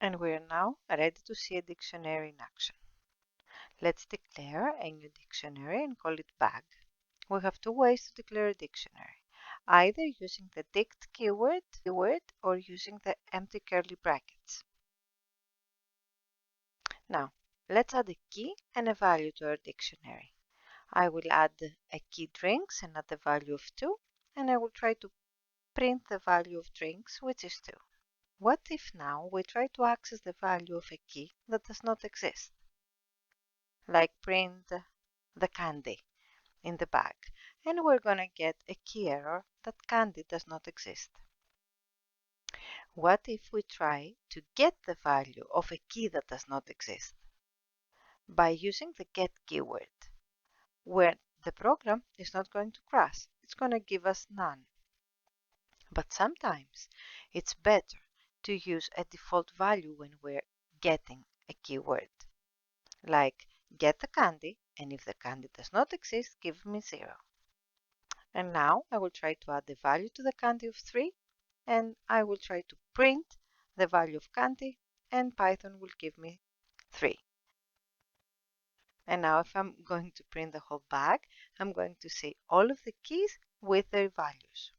And we are now ready to see a dictionary in action. Let's declare a new dictionary and call it bag. We have two ways to declare a dictionary, either using the dict keyword or using the empty curly brackets. Now, let's add a key and a value to our dictionary. I will add a key drinks and add the value of 2, and I will try to print the value of drinks, which is 2. What if now we try to access the value of a key that does not exist? Like print the candy in the bag, and we're going to get a key error that candy does not exist. What if we try to get the value of a key that does not exist? By using the get keyword, where the program is not going to crash, it's going to give us none. But sometimes it's better to use a default value when we're getting a keyword, like get the candy, and if the candy does not exist, give me 0. And now I will try to add the value to the candy of 3, and I will try to print the value of candy, and Python will give me 3. And now if I'm going to print the whole bag, I'm going to see all of the keys with their values.